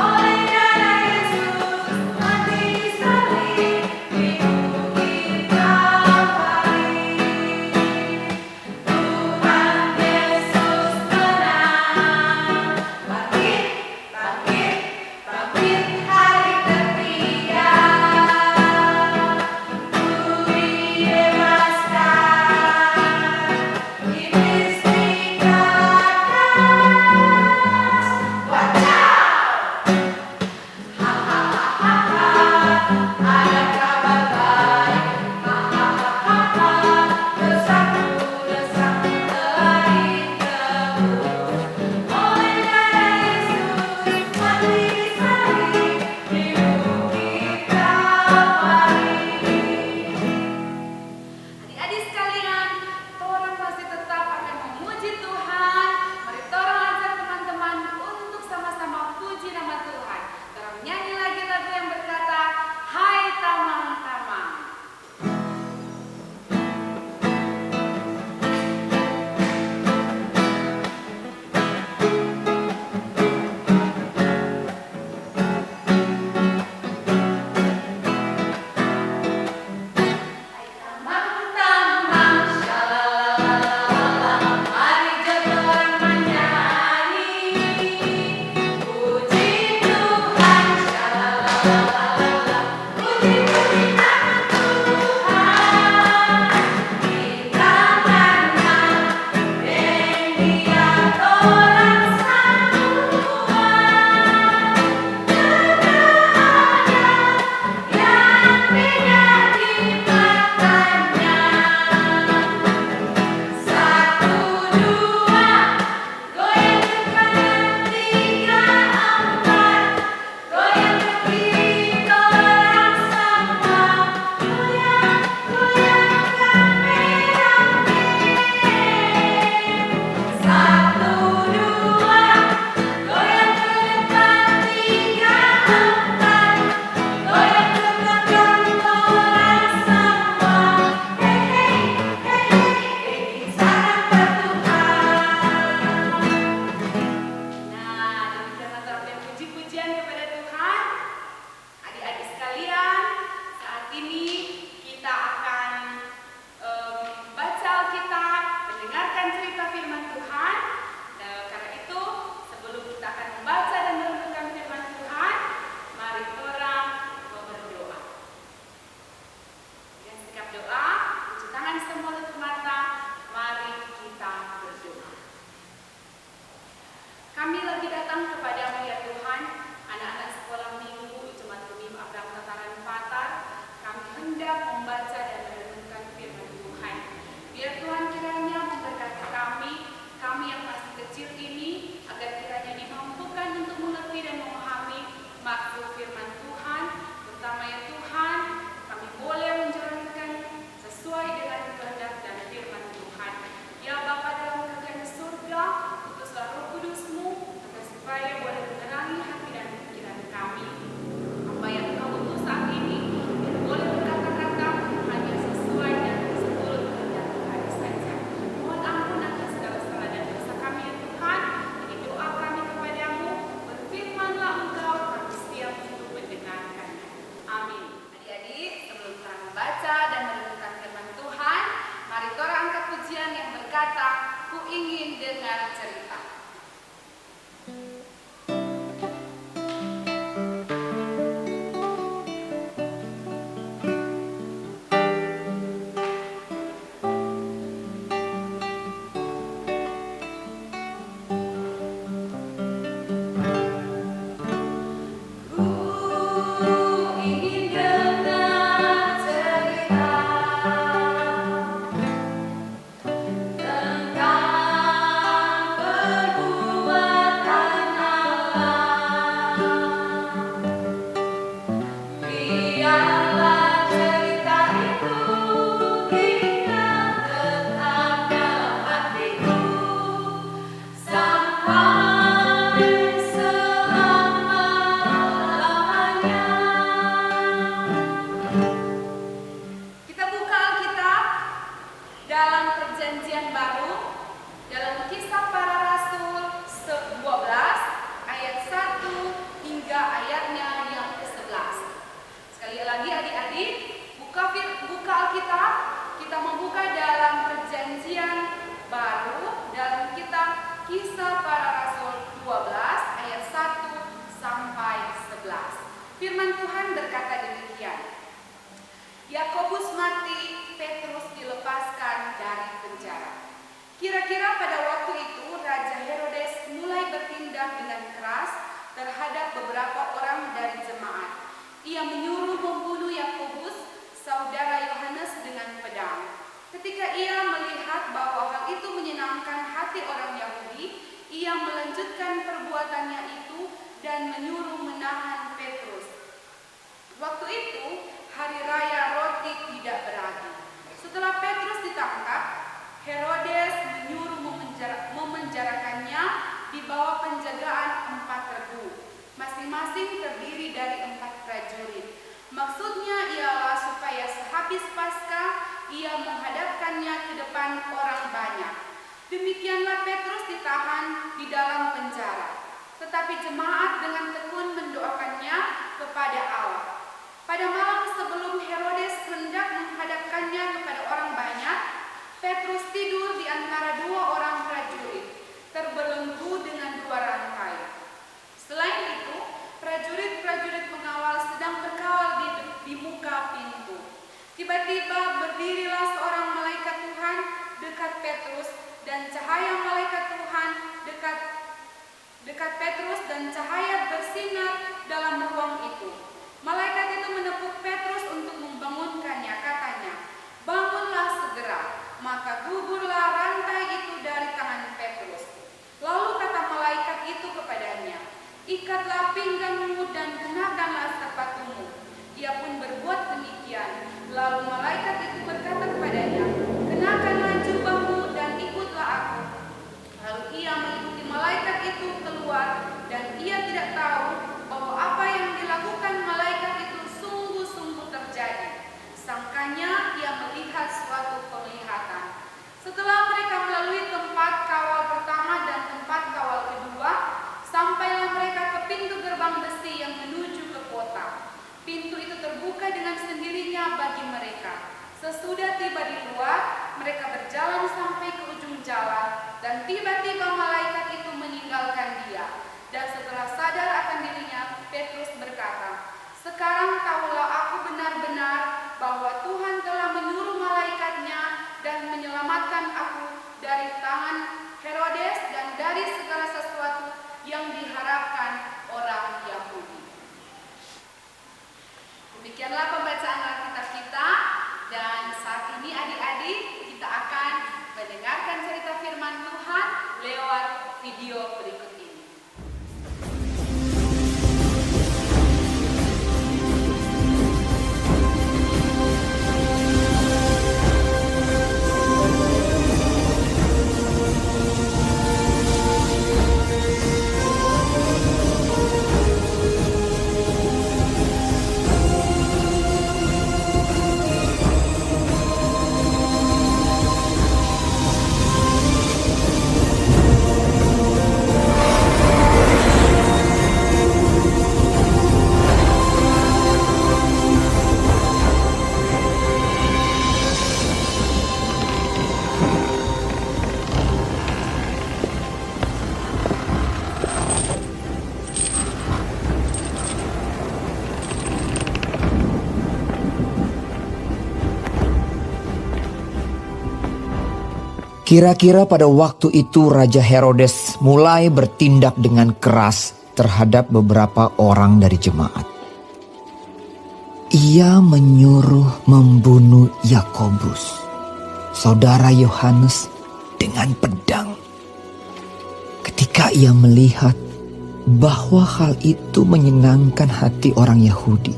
Oleh terhadap beberapa orang dari jemaat. Ia menyuruh membunuh Yakobus, saudara Yohanes, dengan pedang. Ketika ia melihat bahwa hal itu menyenangkan hati orang Yahudi, ia melanjutkan perbuatannya itu dan menyuruh menahan Petrus. Waktu itu, hari raya roti tidak beragi. Setelah Petrus ditangkap, Herodes menyuruh memenjarakannya di bawah penjagaan 4 regu, masing-masing terdiri dari 4 prajurit. Maksudnya ialah supaya sehabis Paskah ia menghadapkannya ke depan orang banyak. Demikianlah Petrus ditahan di dalam penjara, tetapi jemaat dengan tekun mendoakannya kepada Allah. Pada malam sebelum Herodes hendak menghadapkannya kepada orang banyak, Petrus tidur di antara 2 orang prajurit, terbelenggu dengan 2 rantai. Selain itu, prajurit-prajurit pengawal sedang berkawal di muka pintu. Tiba-tiba berdirilah seorang malaikat Tuhan dekat Petrus, dan cahaya malaikat Tuhan dekat Petrus dan cahaya bersinar dalam ruang itu. Malaikat itu menepuk Petrus untuk membangunkannya, katanya, "Bangunlah segera." Maka gugurlah rantai itu dari tangan Petrus. Lalu kata malaikat itu kepadanya, "Ikatlah pinggangmu dan kenakanlah sepatumu." Ia pun berbuat demikian. Lalu malaikat itu berkata kepadanya, "Kenakanlah jubahmu dan ikutlah aku." Lalu ia mengikuti malaikat itu keluar, dan ia tidak tahu bahwa apa yang dilakukan malaikat itu sungguh-sungguh terjadi. Sangkanya ia melihat suatu penglihatan. Setelah mereka melalui tempat kawal pertama dan tempat kawal kedua, sampailah mereka ke pintu gerbang besi yang menuju ke kota. Pintu itu terbuka dengan sendirinya bagi mereka. Sesudah tiba di luar, mereka berjalan sampai ke ujung jalan, dan tiba-tiba malaikat itu meninggalkan dia. Dan setelah sadar akan dirinya, Petrus berkata, "Sekarang tahulah aku benar-benar bahwa Tuhan telah menyuruh malaikatnya dan menyelamatkan aku dari tangan Herodes dan dari segala sesuatu yang diharapkan orang Yahudi." Demikianlah pembacaan Alkitab kita, dan saat ini adik-adik kita akan mendengarkan cerita firman Tuhan lewat video berikut ini. Kira-kira pada waktu itu Raja Herodes mulai bertindak dengan keras terhadap beberapa orang dari jemaat. Ia menyuruh membunuh Yakobus, saudara Yohanes, dengan pedang. Ketika ia melihat bahwa hal itu menyenangkan hati orang Yahudi,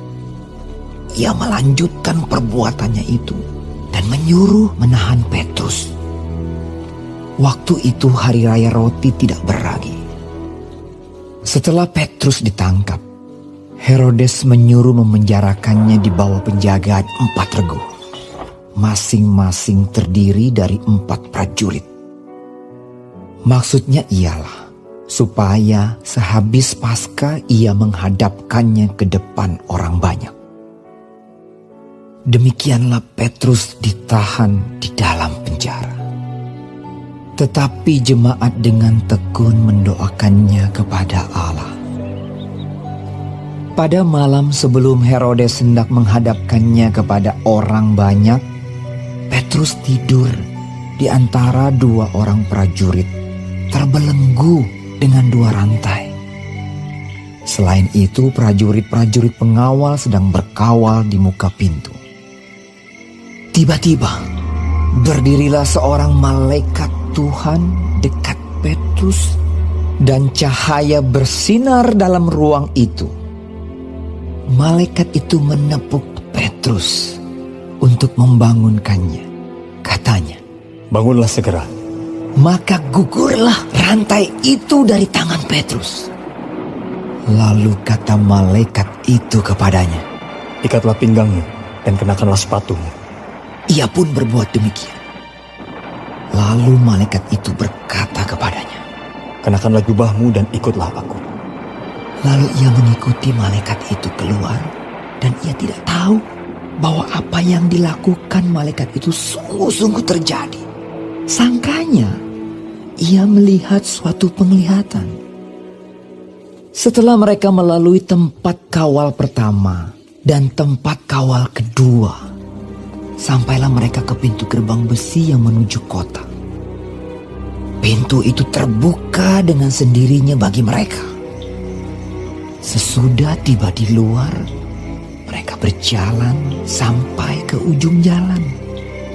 ia melanjutkan perbuatannya itu dan menyuruh menahan Petrus. Waktu itu hari raya roti tidak beragi. Setelah Petrus ditangkap, Herodes menyuruh memenjarakannya di bawah penjagaan 4 regu, masing-masing terdiri dari 4 prajurit. Maksudnya ialah supaya sehabis Paskah ia menghadapkannya ke depan orang banyak. Demikianlah Petrus ditahan di dalam penjara. Tetapi jemaat dengan tekun mendoakannya kepada Allah. Pada malam sebelum Herodes hendak menghadapkannya kepada orang banyak, Petrus tidur di antara 2 orang prajurit, terbelenggu dengan 2 rantai. Selain itu, prajurit-prajurit pengawal sedang berkawal di muka pintu. Tiba-tiba, berdirilah seorang malaikat Tuhan dekat Petrus, dan cahaya bersinar dalam ruang itu. Malaikat itu menepuk Petrus untuk membangunkannya. Katanya, "Bangunlah segera." maka gugurlah rantai itu dari tangan Petrus. Lalu kata malaikat itu kepadanya, "Ikatlah pinggangmu dan kenakanlah sepatumu." Ia pun berbuat demikian. Lalu malaikat itu berkata kepadanya, "Kenakanlah jubahmu dan ikutlah aku." Lalu ia mengikuti malaikat itu keluar, dan ia tidak tahu bahwa apa yang dilakukan malaikat itu sungguh-sungguh terjadi. Sangkanya ia melihat suatu penglihatan. Setelah mereka melalui tempat kawal pertama dan tempat kawal kedua, sampailah mereka ke pintu gerbang besi yang menuju kota. Pintu itu terbuka dengan sendirinya bagi mereka. Sesudah tiba di luar, mereka berjalan sampai ke ujung jalan.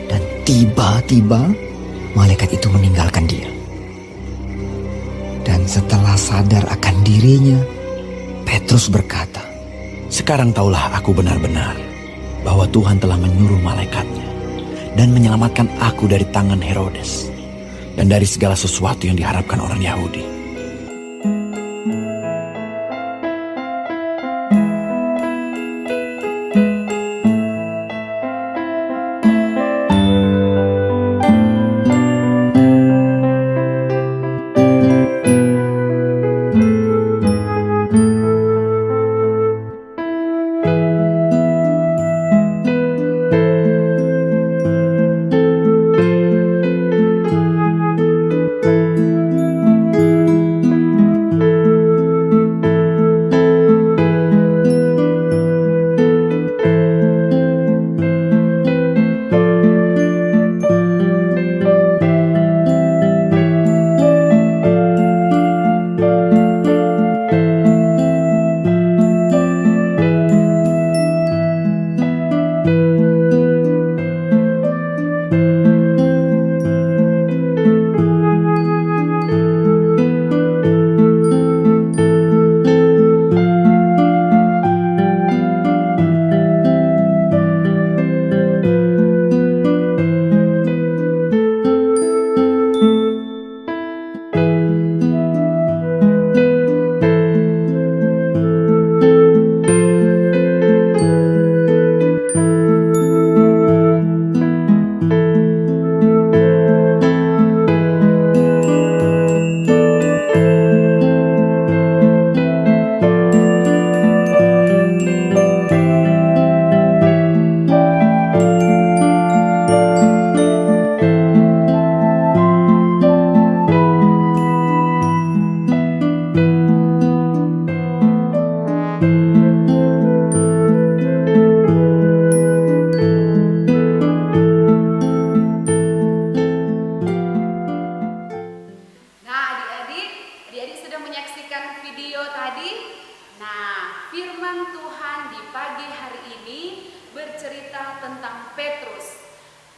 Dan tiba-tiba malaikat itu meninggalkan dia. Dan setelah sadar akan dirinya, Petrus berkata, "Sekarang taulah aku benar-benar bahwa Tuhan telah menyuruh malaikatnya dan menyelamatkan aku dari tangan Herodes dan dari segala sesuatu yang diharapkan orang Yahudi."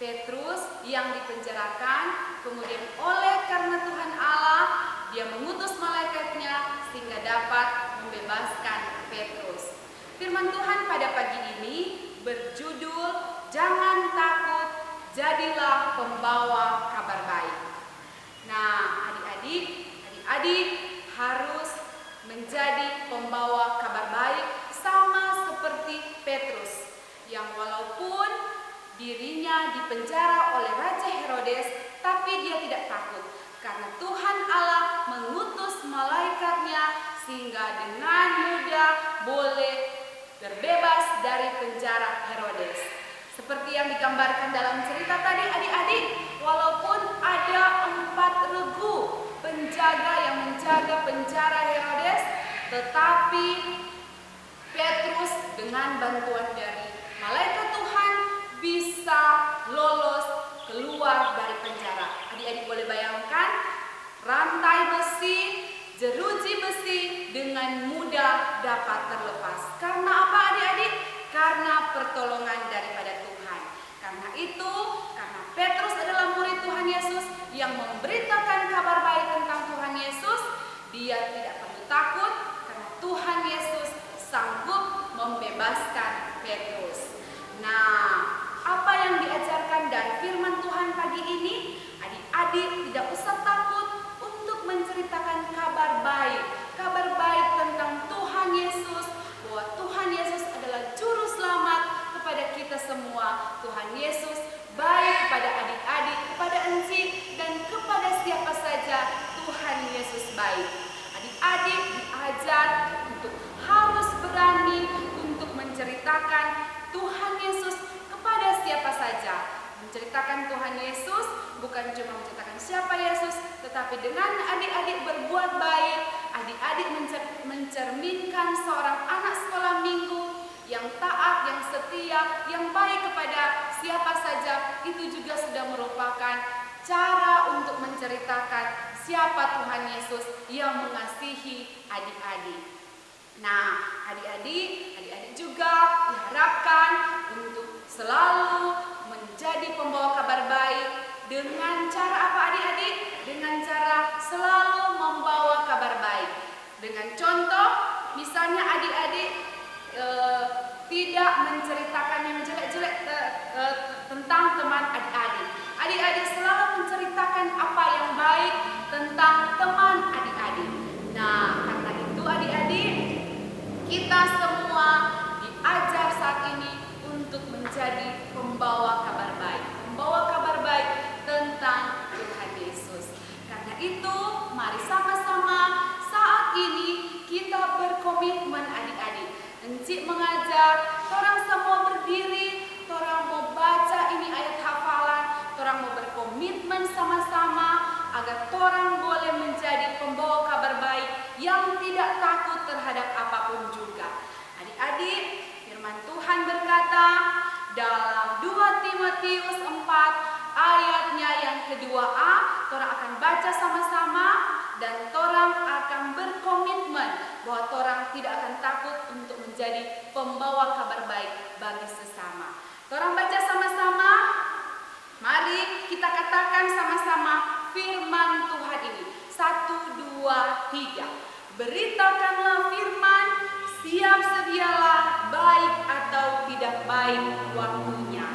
Petrus yang dipenjarakan, kemudian oleh karena Tuhan Allah, dia mengutus malaikatnya sehingga dapat membebaskan Petrus. Firman Tuhan pada pagi ini berjudul, "Jangan takut, jadilah pembawa kabar baik." Nah, adik-adik harus menjadi pembawa kabar baik sama seperti Petrus, yang walaupun dirinya dipenjara oleh Raja Herodes, tapi dia tidak takut karena Tuhan Allah mengutus malaikatnya sehingga dengan mudah boleh terbebas dari penjara Herodes. Seperti yang digambarkan dalam cerita tadi, adik-adik, walaupun ada 4 regu penjaga yang menjaga penjara Herodes, tetapi Petrus dengan bantuan dari malaikat Tuhan bisa lolos keluar dari penjara. Adik-adik boleh bayangkan, rantai besi, jeruji besi dengan mudah ia dapat terlepas. Karena apa adik-adik? Karena pertolongan daripada Tuhan. Karena itu, karena Petrus adalah murid Tuhan Yesus yang memberitakan kabar baik tentang Tuhan Yesus, dia tidak perlu takut karena Tuhan Yesus sanggup membebaskan Petrus. Nah, apa yang diajarkan dari firman Tuhan pagi ini? Adik-adik tidak usah takut untuk menceritakan kabar baik tentang Tuhan Yesus, bahwa Tuhan Yesus adalah juru selamat kepada kita semua. Tuhan Yesus baik kepada adik-adik, kepada Enci, dan kepada siapa saja. Tuhan Yesus baik. Adik-adik diajar untuk harus berani untuk menceritakan Tuhan Yesus kepada siapa saja. Menceritakan Tuhan Yesus bukan cuma menceritakan siapa Yesus, tetapi dengan adik-adik berbuat baik, adik-adik mencerminkan seorang anak sekolah minggu yang taat, yang setia, yang baik kepada siapa saja. Itu juga sudah merupakan cara untuk menceritakan siapa Tuhan Yesus yang mengasihi adik-adik. Nah, adik-adik juga diharapkan untuk selalu menjadi pembawa kabar baik. Dengan cara apa adik-adik? Dengan cara selalu membawa kabar baik. Dengan contoh, misalnya adik-adik tidak menceritakan yang jelek-jelek tentang teman adik-adik. Adik-adik selalu menceritakan apa yang baik tentang teman adik-adik. Nah, karena itu adik-adik, kita semua diajar saat ini untuk menjadi pembawa kabar baik. Membawa kabar baik tentang Tuhan Yesus. Karena itu, mari sama-sama saat ini kita berkomitmen adik-adik. Encik mengajak orang semua berdiri, orang mau baca ini ayat hafalan, orang mau berkomitmen sama-sama agar orang boleh menjadi pembawa kabar baik yang tidak takut terhadap apapun juga. Adik-adik, firman Tuhan berkata dalam 2 Timotius 4 ayatnya yang kedua-a, orang akan baca sama-sama dan orang akan berkomitmen bahwa orang tidak akan takut untuk menjadi pembawa kabar baik bagi sesama. Orang baca sama-sama, mari kita katakan sama-sama firman Tuhan ini. 1, 2, 3. Beritakanlah firman, siap sedialah baik atau tidak baik waktunya.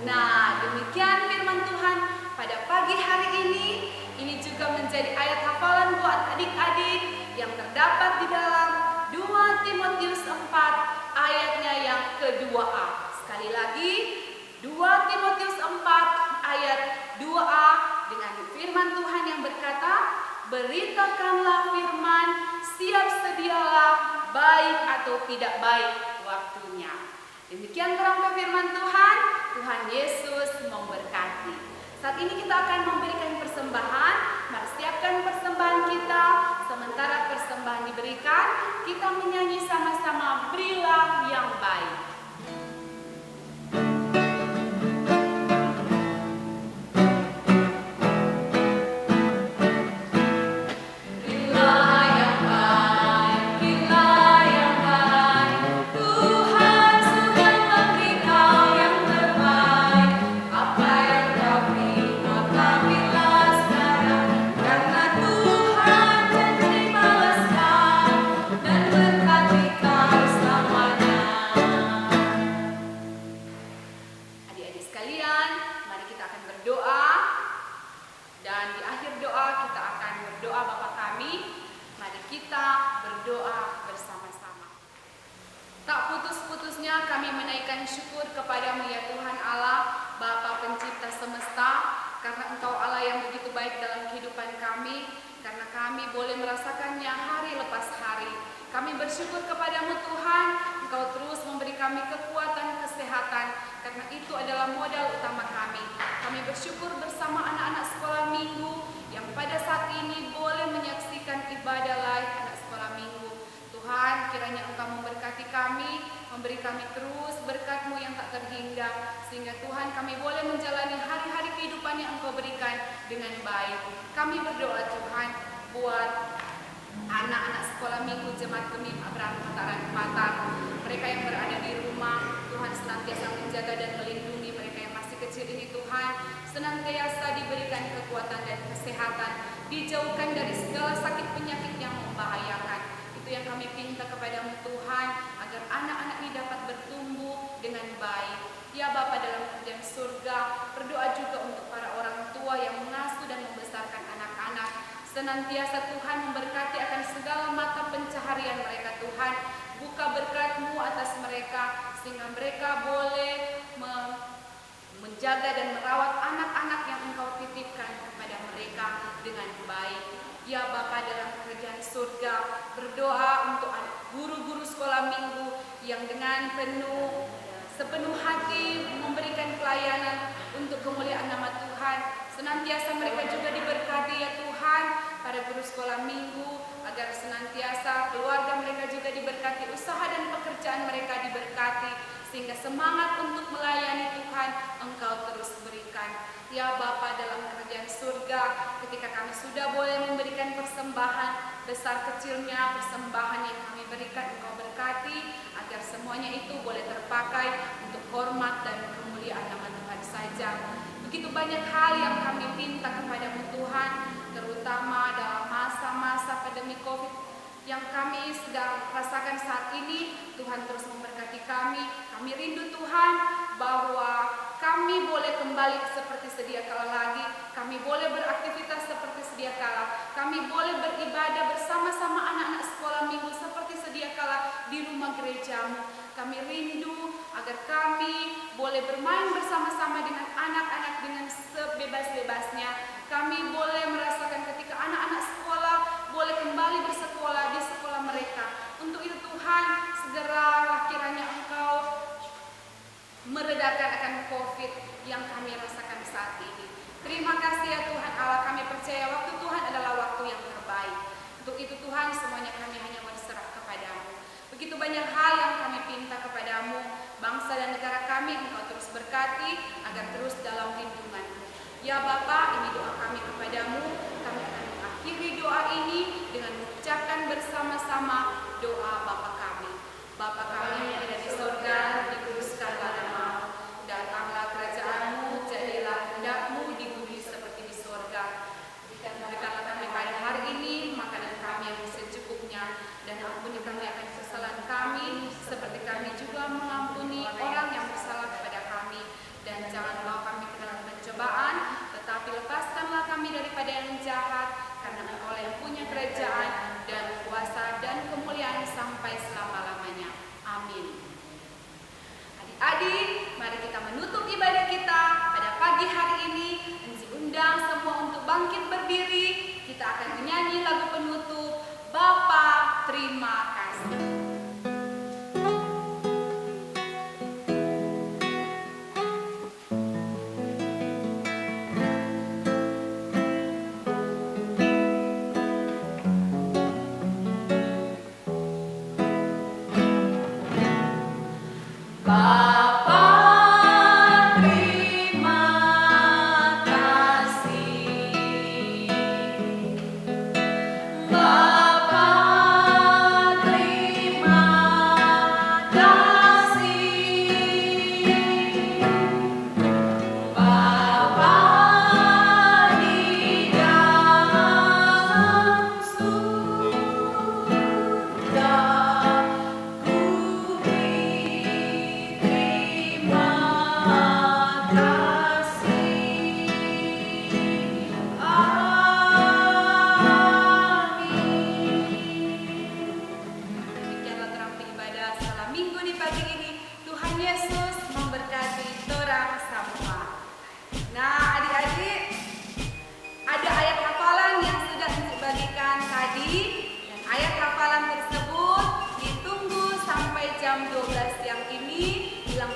Nah, demikian firman Tuhan pada pagi hari ini. Ini juga menjadi ayat hafalan buat adik-adik yang terdapat di dalam 2 Timotius 4 ayatnya yang kedua-a. Sekali lagi, 2 Timotius 4 ayat 2a dengan firman Tuhan yang berkata, beritakanlah firman, siap sedialah baik atau tidak baik waktunya. Demikian terang firman Tuhan. Tuhan Yesus memberkati. Saat ini kita akan memberikan persembahan. Mari siapkan persembahan kita. Sementara persembahan diberikan, kita menyanyi sama-sama Berilah yang Baik. Bersyukur kepadamu Tuhan, Engkau terus memberi kami kekuatan, kesehatan, karena itu adalah modal utama kami. Kami bersyukur bersama anak-anak sekolah minggu yang pada saat ini boleh menyaksikan ibadah live anak sekolah minggu. Tuhan, kiranya Engkau memberkati kami, memberi kami terus berkat-Mu yang tak terhingga, sehingga Tuhan kami boleh menjalani hari-hari kehidupan yang Engkau berikan dengan baik. Kami berdoa Tuhan buat anak-anak sekolah minggu Jemaat Gemim Abraham Mataram, mereka yang berada di rumah, Tuhan senantiasa menjaga dan melindungi mereka yang masih kecil ini. Tuhan senantiasa diberikan kekuatan dan kesehatan, dijauhkan dari segala sakit penyakit yang membahayakan. Itu yang kami minta kepadamu Tuhan, agar anak-anak ini dapat bertumbuh dengan baik. Ya Bapa dalam kerajaan surga, berdoa juga untuk para orang tua yang mengasuh dan membesarkan anak-anak. Senantiasa Tuhan memberkati akan segala mata pencaharian mereka Tuhan. Buka berkat-Mu atas mereka, sehingga mereka boleh menjaga dan merawat anak-anak yang Engkau titipkan kepada mereka dengan baik. Ya Bapa dalam kerajaan surga, berdoa untuk guru-guru sekolah minggu yang dengan sepenuh hati memberikan pelayanan untuk kemuliaan nama Tuhan. Senantiasa mereka juga diberkati ya Tuhan, para guru sekolah minggu, agar senantiasa keluarga mereka juga diberkati, usaha dan pekerjaan mereka diberkati, sehingga semangat untuk melayani Tuhan Engkau terus berikan. Ya Bapa dalam kerajaan surga, ketika kami sudah boleh memberikan persembahan, besar kecilnya persembahan yang kami berikan, Engkau berkati, agar semuanya itu boleh terpakai untuk hormat dan kemuliaan nama Tuhan saja. Begitu banyak hal yang kami minta kepadamu Tuhan, terutama dalam masa-masa pandemi COVID yang kami sedang rasakan saat ini. Tuhan terus memberkati kami. Kami rindu Tuhan bahwa kami boleh kembali seperti sedia kala lagi. Kami boleh beraktivitas seperti sedia kala. Kami boleh beribadah bersama-sama anak-anak sekolah minggu seperti sedia kala di rumah gerejamu. Kami rindu agar kami boleh bermain bersama-sama dengan anak-anak dengan sebebas-bebasnya. Kami boleh merasakan ketika anak-anak sekolah boleh kembali bersekolah di sekolah mereka. Untuk itu Tuhan, segeralah kiranya Engkau meredakan akan COVID yang kami rasakan saat ini. Terima kasih ya Tuhan Allah, kami percaya waktu Tuhan adalah waktu yang terbaik. Untuk itu Tuhan, semuanya kami hanya berserah kepadamu. Begitu banyak hal yang kami pinta kepadamu, bangsa dan negara kami Engkau terus berkati agar terus dalam lindungan-Mu. Ya Bapa, ini doa kami kepadamu. Kami akan mengakhiri doa ini dengan mengucapkan bersama-sama doa Bapa kami. Bapa kami yang ada di surga, dikuduskanlah nama-Mu. Datanglah kerajaan-Mu, jadilah kehendak-Mu di bumi seperti di surga. Berikanlah kami pada hari ini makanan kami yang secukupnya, dan ampuni kami akan kesalahan kami, seperti kami juga mengampuni orang yang bersalah kepada kami. Dan jangan bawa kami ke dalam pencobaan, tetapi lepaskanlah kami daripada yang jahat, karena Engkau yang punya kerajaan dan kuasa dan kemuliaan sampai selama-lamanya. Amin. Adik-adik, mari kita menutup ibadah kita pada pagi hari ini. Enzi undang semua untuk bangkit berdiri. Kita akan menyanyi lagu penutup, Bapa Terima Kasih. Jam 12 siang ini bilang